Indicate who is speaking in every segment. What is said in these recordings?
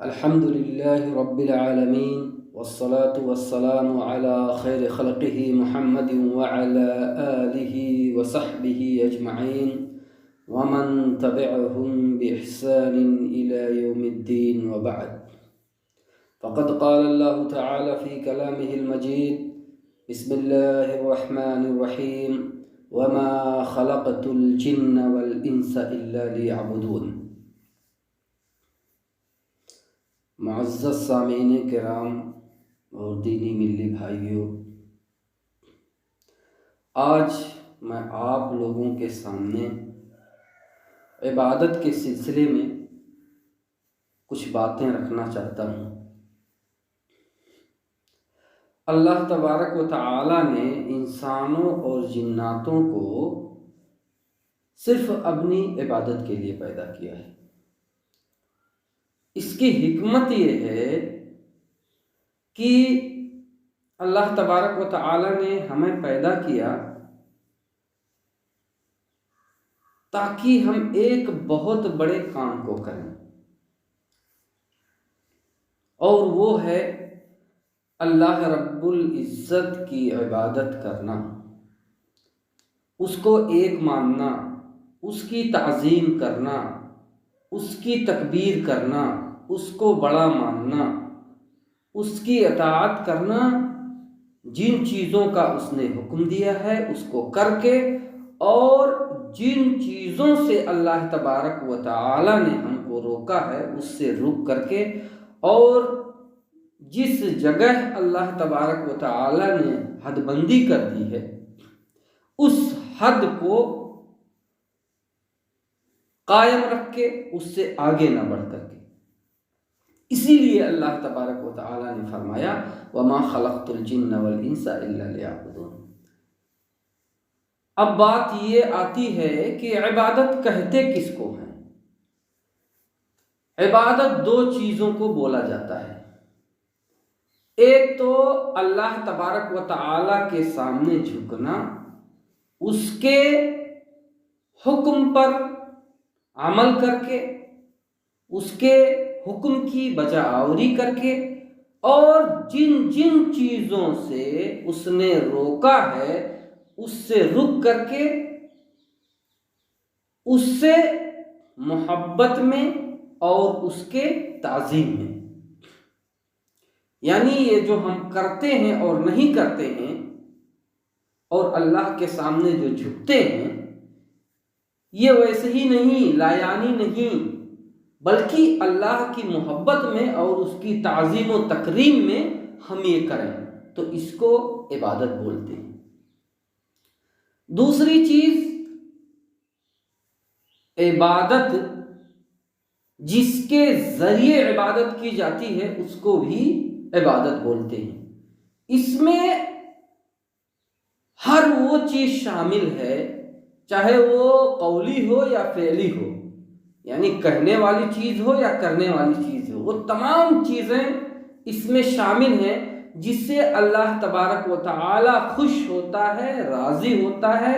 Speaker 1: الحمد لله رب العالمين والصلاة والسلام على خير خلقه محمد وعلى آله وصحبه أجمعين ومن تبعهم بإحسان إلى يوم الدين وبعد. فقد قال الله تعالى في كلامه المجيد: بسم الله الرحمن الرحيم وما خلقت الجن والإنس إلا ليعبدون. معزز سامعین کرام اور دینی ملی بھائیوں، آج میں آپ لوگوں کے سامنے عبادت کے سلسلے میں کچھ باتیں رکھنا چاہتا ہوں۔ اللہ تبارک و تعالی نے انسانوں اور جناتوں کو صرف اپنی عبادت کے لیے پیدا کیا ہے۔ اس کی حکمت یہ ہے کہ اللہ تبارک و تعالی نے ہمیں پیدا کیا تاکہ ہم ایک بہت بڑے کام کو کریں، اور وہ ہے اللہ رب العزت کی عبادت کرنا، اس کو ایک ماننا، اس کی تعظیم کرنا، اس کی تکبیر کرنا، اس کو بڑا ماننا، اس کی اطاعت کرنا، جن چیزوں کا اس نے حکم دیا ہے اس کو کر کے، اور جن چیزوں سے اللہ تبارک و تعالی نے ہم کو روکا ہے اس سے رک کر کے، اور جس جگہ اللہ تبارک و تعالی نے حد بندی کر دی ہے اس حد کو قائم رکھ کے اس سے آگے نہ بڑھ کر کے۔ اسی لیے اللہ تبارک و تعالی نے فرمایا: وَمَا خَلَقْتُ الْجِنَّ وَالْإِنسَ إِلَّا لِيَعْبُدُونِ۔ اب بات یہ آتی ہے کہ عبادت کہتے کس کو ہیں؟ عبادت دو چیزوں کو بولا جاتا ہے۔ ایک تو اللہ تبارک و تعالی کے سامنے جھکنا، اس کے حکم پر عمل کر کے، اس کے حکم کی بجاوری کر کے، اور جن جن چیزوں سے اس نے روکا ہے اس سے رک کر کے، اس سے محبت میں اور اس کے تعظیم میں۔ یعنی یہ جو ہم کرتے ہیں اور نہیں کرتے ہیں، اور اللہ کے سامنے جو جھکتے ہیں، یہ ویسے ہی نہیں، لا یعنی نہیں، بلکہ اللہ کی محبت میں اور اس کی تعظیم و تکریم میں ہم یہ کریں تو اس کو عبادت بولتے ہیں۔ دوسری چیز، عبادت جس کے ذریعے عبادت کی جاتی ہے اس کو بھی عبادت بولتے ہیں۔ اس میں ہر وہ چیز شامل ہے، چاہے وہ قولی ہو یا فعلی ہو، یعنی کہنے والی چیز ہو یا کرنے والی چیز ہو، وہ تمام چیزیں اس میں شامل ہیں جس سے اللہ تبارک و تعالی خوش ہوتا ہے، راضی ہوتا ہے،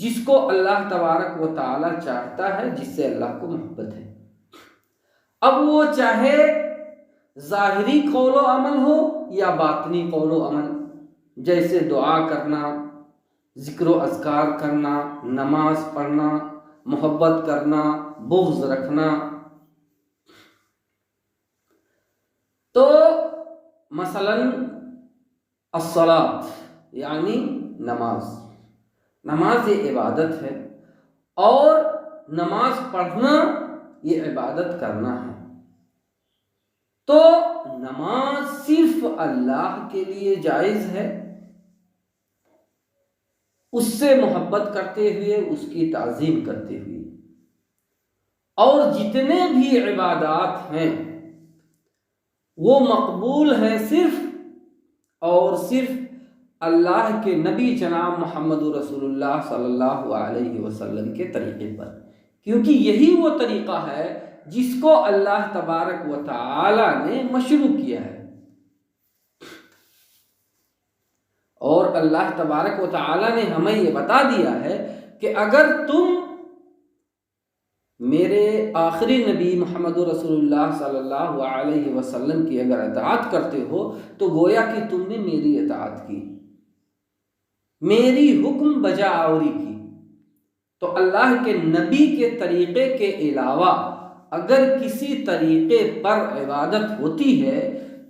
Speaker 1: جس کو اللہ تبارک و تعالی چاہتا ہے، جس سے اللہ کو محبت ہے۔ اب وہ چاہے ظاہری قول و عمل ہو یا باطنی قول و عمل، جیسے دعا کرنا، ذکر و اذکار کرنا، نماز پڑھنا، محبت کرنا، بغض رکھنا۔ تو مثلا الصلاۃ یعنی نماز یہ عبادت ہے، اور نماز پڑھنا یہ عبادت کرنا ہے۔ تو نماز صرف اللہ کے لیے جائز ہے، اس سے محبت کرتے ہوئے، اس کی تعظیم کرتے ہوئے، اور جتنے بھی عبادات ہیں وہ مقبول ہیں صرف اور صرف اللہ کے نبی جناب محمد رسول اللہ صلی اللہ علیہ وسلم کے طریقے پر، کیونکہ یہی وہ طریقہ ہے جس کو اللہ تبارک و تعالی نے مشروع کیا ہے۔ اور اللہ تبارک و تعالی نے ہمیں یہ بتا دیا ہے کہ اگر تم میرے آخری نبی محمد رسول اللہ صلی اللہ علیہ وسلم کی اگر اطاعت کرتے ہو تو گویا کہ تم نے میری اطاعت کی، میری حکم بجا آوری کی۔ تو اللہ کے نبی کے طریقے کے علاوہ اگر کسی طریقے پر عبادت ہوتی ہے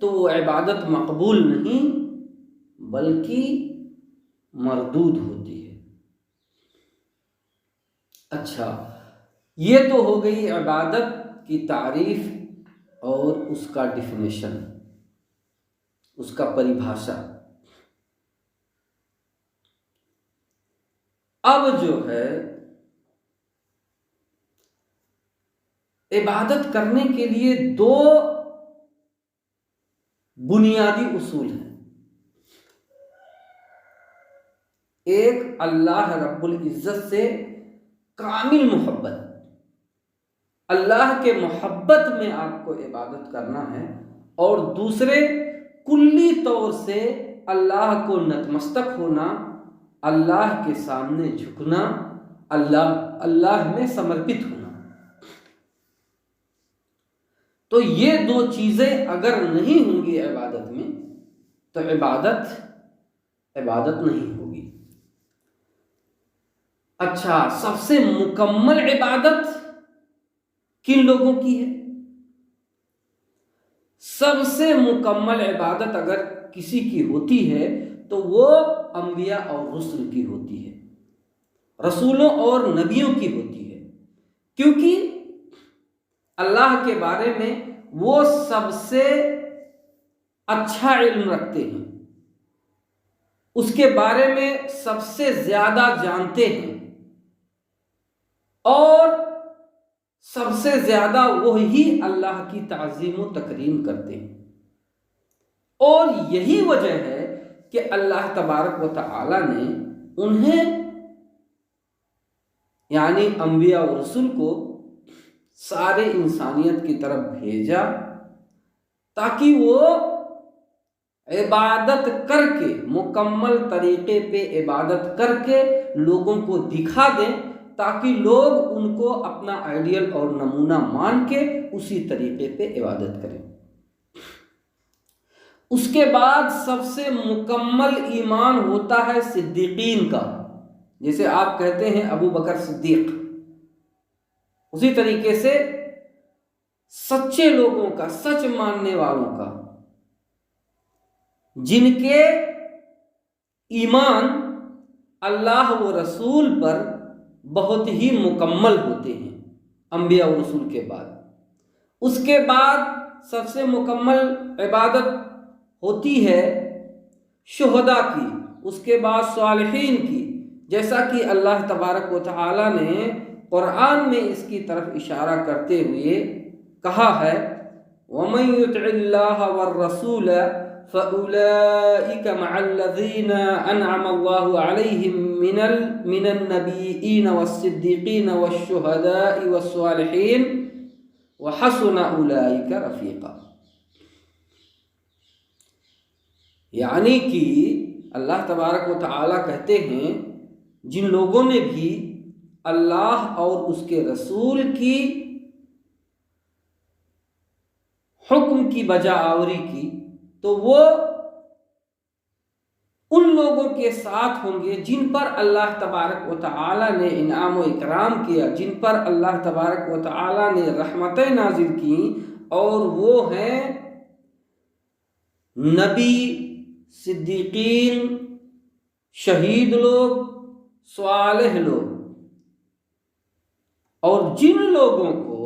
Speaker 1: تو وہ عبادت مقبول نہیں بلکہ مردود ہوتی ہے۔ اچھا، یہ تو ہو گئی عبادت کی تعریف اور اس کا ڈیفینیشن، اس کا پریبھاشا۔ اب جو ہے عبادت کرنے کے لیے دو بنیادی اصول ہیں۔ ایک اللہ رب العزت سے کامل محبت، اللہ کے محبت میں آپ کو عبادت کرنا ہے، اور دوسرے کلی طور سے اللہ کو نتمستک ہونا، اللہ کے سامنے جھکنا، اللہ میں سمرپت ہونا۔ تو یہ دو چیزیں اگر نہیں ہوں گی عبادت میں تو عبادت نہیں ہوگی۔ اچھا، سب سے مکمل عبادت کن لوگوں کی ہے؟ سب سے مکمل عبادت اگر کسی کی ہوتی ہے تو وہ انبیاء اور رسل کی ہوتی ہے، رسولوں اور نبیوں کی ہوتی ہے، کیونکہ اللہ کے بارے میں وہ سب سے اچھا علم رکھتے ہیں، اس کے بارے میں سب سے زیادہ جانتے ہیں، اور سب سے زیادہ وہی اللہ کی تعظیم و تکریم کرتے ہیں۔ اور یہی وجہ ہے کہ اللہ تبارک و تعالی نے انہیں یعنی انبیاء و رسول کو سارے انسانیت کی طرف بھیجا تاکہ وہ عبادت کر کے، مکمل طریقے پہ عبادت کر کے لوگوں کو دکھا دیں، تاکہ لوگ ان کو اپنا آئیڈیل اور نمونہ مان کے اسی طریقے پہ عبادت کریں۔ اس کے بعد سب سے مکمل ایمان ہوتا ہے صدیقین کا، جیسے آپ کہتے ہیں ابو بکر صدیق، اسی طریقے سے سچے لوگوں کا، سچ ماننے والوں کا، جن کے ایمان اللہ و رسول پر بہت ہی مکمل ہوتے ہیں انبیاء و رسول کے بعد۔ اس کے بعد سب سے مکمل عبادت ہوتی ہے شہداء کی، اس کے بعد صالحین کی، جیسا کہ اللہ تبارک و تعالی نے قرآن میں اس کی طرف اشارہ کرتے ہوئے کہا ہے وَمَن يُطِعِ اللَّهَ وَالرَّسُولَ فَأُولَئِكَ مَعَ الَّذِينَ أَنْعَمَ اللَّهُ عَلَيْهِم مِّنَ النَّبِيِّينَ وَالصِّدِّيقِينَ وَالشُّهَدَاءِ وَالصَّالِحِينَ وَحَسُنَ أُولَئِكَ رَفِيقًا۔ یعنی کہ اللہ تبارک و تعالی کہتے ہیں جن لوگوں نے بھی اللہ اور اس کے رسول کی حکم کی بجا آوری کی تو وہ ان لوگوں کے ساتھ ہوں گے جن پر اللہ تبارک و تعالی نے انعام و اکرام کیا، جن پر اللہ تبارک و تعالی نے رحمتیں نازل کی، اور وہ ہیں نبی، صدیقین، شہید لوگ، صالح لوگ۔ اور جن لوگوں کو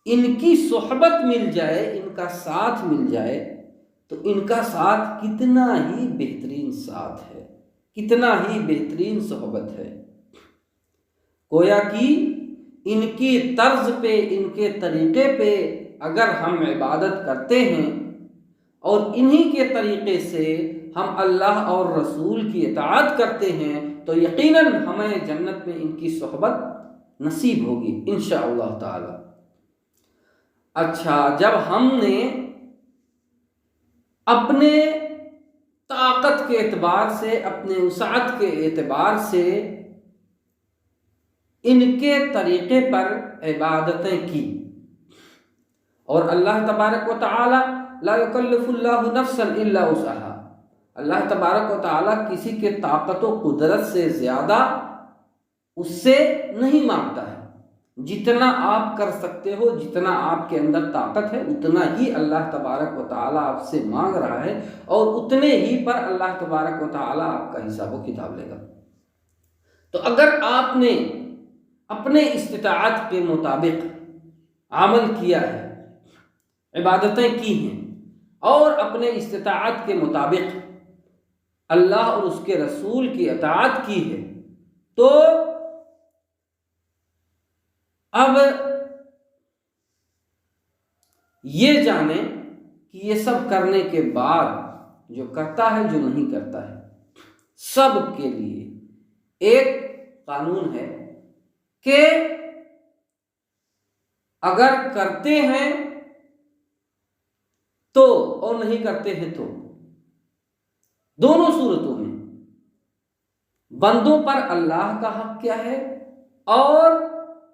Speaker 1: ان کی صحبت مل جائے، ان کا ساتھ مل جائے، تو ان کا ساتھ کتنا ہی بہترین ساتھ ہے، کتنا ہی بہترین صحبت ہے۔ گویا کہ ان کی طرز پہ، ان کے طریقے پہ اگر ہم عبادت کرتے ہیں اور انہی کے طریقے سے ہم اللہ اور رسول کی اطاعت کرتے ہیں تو یقیناً ہمیں جنت میں ان کی صحبت نصیب ہوگی انشاءاللہ تعالی۔ اچھا، جب ہم نے اپنے طاقت کے اعتبار سے، اپنے وسعت کے اعتبار سے ان کے طریقے پر عبادتیں کی، اور اللہ تبارک و تعالی لا یکلف اللہ نفسا الا وسعها، اللہ تبارک و تعالی کسی کے طاقت و قدرت سے زیادہ اس سے نہیں مانگتا ہے۔ جتنا آپ کر سکتے ہو، جتنا آپ کے اندر طاقت ہے، اتنا ہی اللہ تبارک و تعالی آپ سے مانگ رہا ہے، اور اتنے ہی پر اللہ تبارک و تعالی آپ کا حساب و کتاب لے گا۔ تو اگر آپ نے اپنے استطاعت کے مطابق عمل کیا ہے، عبادتیں کی ہیں، اور اپنے استطاعت کے مطابق اللہ اور اس کے رسول کی اطاعت کی ہے، تو اب یہ جانیں کہ یہ سب کرنے کے بعد جو کرتا ہے، جو نہیں کرتا ہے، سب کے لیے ایک قانون ہے کہ اگر کرتے ہیں تو اور نہیں کرتے ہیں تو، دونوں صورتوں میں بندوں پر اللہ کا حق کیا ہے اور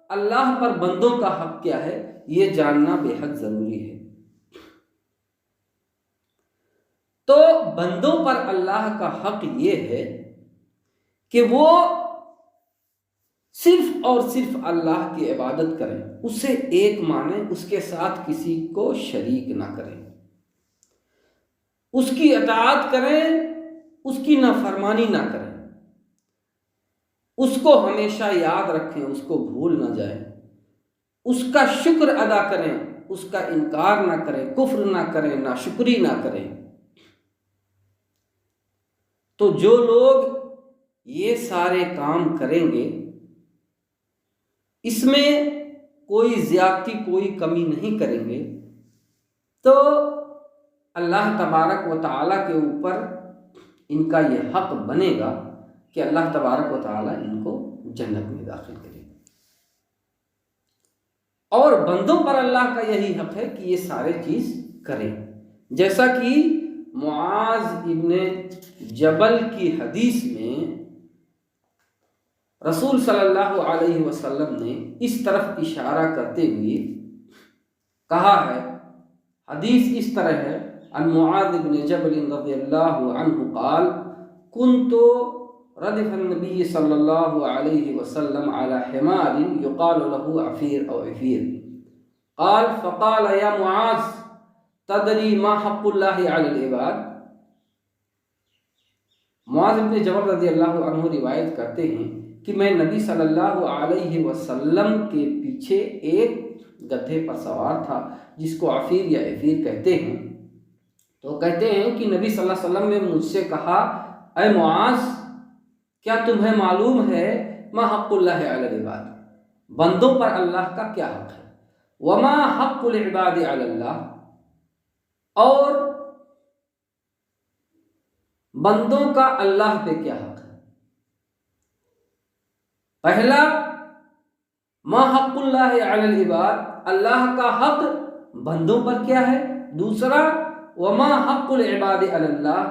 Speaker 1: اللہ پر بندوں کا حق کیا ہے، یہ جاننا بے حد ضروری ہے۔ تو بندوں پر اللہ کا حق یہ ہے کہ وہ صرف اور صرف اللہ کی عبادت کریں، اسے ایک مانیں، اس کے ساتھ کسی کو شریک نہ کریں، اس کی اطاعت کریں، اس کی نافرمانی نہ کریں، اس کو ہمیشہ یاد رکھیں، اس کو بھول نہ جائیں، اس کا شکر ادا کریں، اس کا انکار نہ کریں، کفر نہ کریں، ناشکری نہ کریں۔ تو جو لوگ یہ سارے کام کریں گے، اس میں کوئی زیادتی، کوئی کمی نہیں کریں گے، تو اللہ تبارک و تعالیٰ کے اوپر ان کا یہ حق بنے گا کہ اللہ تبارک و تعالیٰ ان کو جنت میں داخل کرے گا۔ اور بندوں پر اللہ کا یہی حق ہے کہ یہ سارے چیز کریں، جیسا کہ معاذ ابن جبل کی حدیث میں رسول صلی اللہ علیہ وسلم نے اس طرف اشارہ کرتے ہوئے کہا ہے، حدیث اس طرح ہے، عن معاذ بن جبل رضی اللہ عنہ قال كنت ردف النبي صلى الله عليه وسلم على حمار يقال له عفير أو عفير قال فقال يا معاذ تدري ما حق الله على العباد۔ معاذ بن جبل رضی اللہ عنہ روایت کرتے ہیں کہ میں نبی صلی اللہ علیہ وسلم کے پیچھے ایک گدھے پر سوار تھا جس کو عفیر یا عفیر کہتے ہیں۔ تو کہتے ہیں کہ نبی صلی اللہ علیہ وسلم نے مجھ سے کہا، اے معاذ، کیا تمہیں معلوم ہے ما حق اللہ علی العباد، بندوں پر اللہ کا کیا حق ہے، وما حق العباد علی اللہ، اور بندوں کا اللہ پہ کیا حق ہے۔ پہلا ما حق اللہ علی العباد، اللہ کا حق بندوں پر کیا ہے، دوسرا وما حق العباد علی اللہ،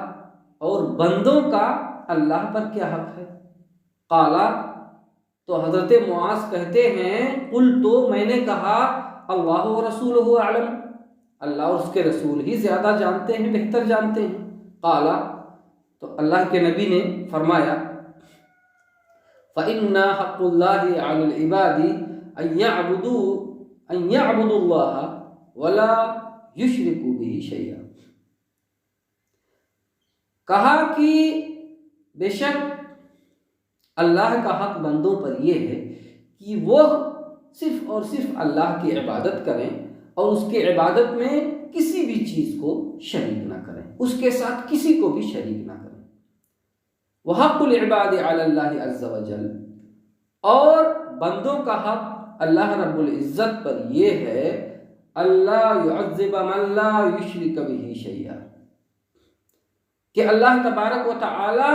Speaker 1: اور بندوں کا اللہ پر کیا حق ہے۔ قالا، تو حضرت معاذ کہتے ہیں، قلت، میں نے کہا، اللہ و رسولہ اعلم، اللہ اور اس کے رسول ہی زیادہ جانتے ہیں، بہتر جانتے ہیں۔ قالا، تو اللہ کے نبی نے فرمایا، فَإِنَّ حَقُّ اللَّهِ عَلَى الْعِبَادِ أَن يَعْبُدُوا اللَّهَ وَلَا يُشْرِكُوا بِهِ شَيْئًا۔ کہا کہ بے شک اللہ کا حق بندوں پر یہ ہے کہ وہ صرف اور صرف اللہ کی عبادت کریں، اور اس کی عبادت میں کسی بھی چیز کو شریک نہ کریں، اس کے ساتھ کسی کو بھی شریک نہ کریں۔ وحق العباد علی اللہ عز وجل، اور بندوں کا حق اللہ رب العزت پر یہ ہے، اللہ يعذب من لا یشرک بہ شیئا، کہ اللہ تبارک و تعالی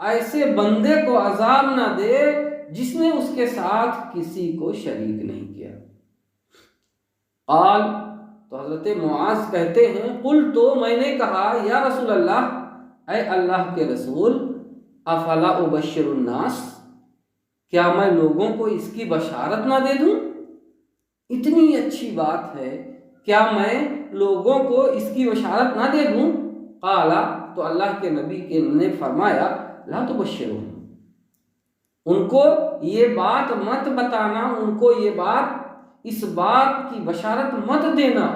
Speaker 1: ایسے بندے کو عذاب نہ دے جس نے اس کے ساتھ کسی کو شریک نہیں کیا۔ قال، تو حضرت معاذ کہتے ہیں، قل، تو میں نے کہا، یا رسول اللہ، اے اللہ کے رسول، افلا ابشر الناس، کیا میں لوگوں کو اس کی بشارت نہ دے دوں؟ اتنی اچھی بات ہے، کیا میں لوگوں کو اس کی بشارت نہ دے دوں؟ قالا، تو اللہ کے نبی نے فرمایا لا تبشرہم، ان کو یہ بات مت بتانا، ان کو یہ بات، اس بات کی بشارت مت دینا،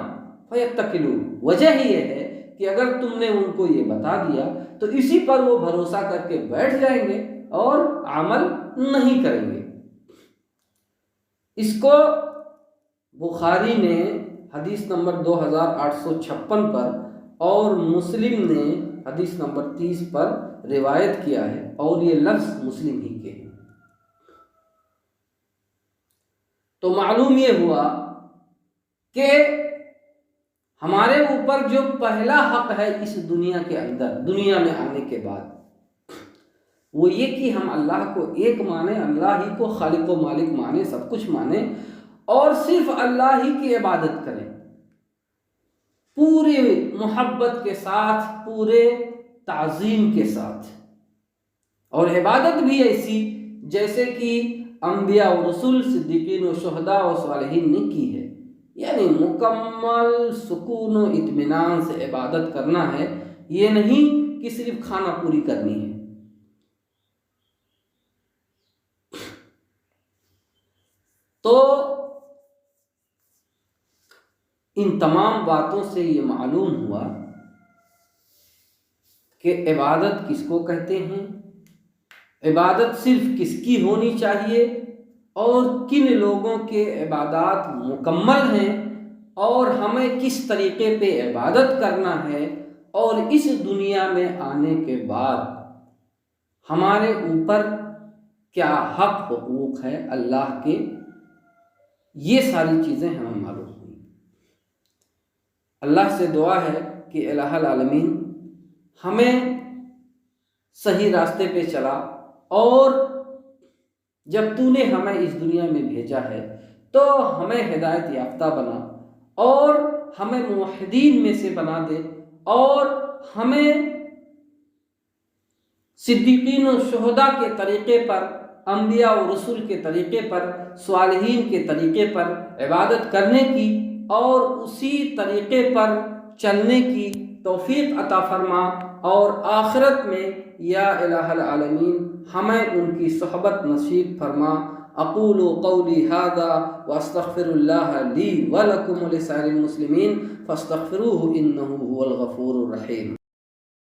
Speaker 1: فیتکلوا، وجہ ہی یہ ہے کہ اگر تم نے ان کو یہ بتا دیا تو اسی پر وہ بھروسہ کر کے بیٹھ جائیں گے اور عمل نہیں کریں گے۔ اس کو بخاری نے حدیث نمبر 2856 پر اور مسلم نے حدیث نمبر 30 پر روایت کیا ہے، اور یہ لفظ مسلم ہی کے ہیں۔ تو معلوم یہ ہوا کہ ہمارے اوپر جو پہلا حق ہے اس دنیا کے اندر، دنیا میں آنے کے بعد، وہ یہ کہ ہم اللہ کو ایک مانیں، اللہ ہی کو خالق و مالک مانیں، سب کچھ مانیں، اور صرف اللہ ہی کی عبادت کریں، پورے محبت کے ساتھ، پورے تعظیم کے ساتھ، اور عبادت بھی ایسی جیسے کہ انبیاء و رسول، صدیقین و شہداء و صالحین نے کی ہے، یعنی مکمل سکون و اطمینان سے عبادت کرنا ہے، یہ نہیں کہ صرف کھانا پوری کرنی ہے۔ تو ان تمام باتوں سے یہ معلوم ہوا کہ عبادت کس کو کہتے ہیں، عبادت صرف کس کی ہونی چاہیے، اور کن لوگوں کے عبادات مکمل ہیں، اور ہمیں کس طریقے پہ عبادت کرنا ہے، اور اس دنیا میں آنے کے بعد ہمارے اوپر کیا حق حقوق ہے اللہ کے، یہ ساری چیزیں ہمیں معلوم ہوئی۔ اللہ سے دعا ہے کہ الہ العالمین ہمیں صحیح راستے پہ چلا، اور جب تو نے ہمیں اس دنیا میں بھیجا ہے تو ہمیں ہدایت یافتہ بنا، اور ہمیں موحدین میں سے بنا دے، اور ہمیں صدیقین و شہداء کے طریقے پر، انبیاء و رسول کے طریقے پر، صالحین کے طریقے پر عبادت کرنے کی اور اسی طریقے پر چلنے کی توفیق عطا فرما، اور آخرت میں یا الہ العالمین ہمیں ان کی صحبت نصیب فرما۔ اقول قولی ھذا واستغفر اللہ لی ولکم ولسائر المسلمین فاستغفروہ انہ هو الغفور الرحیم۔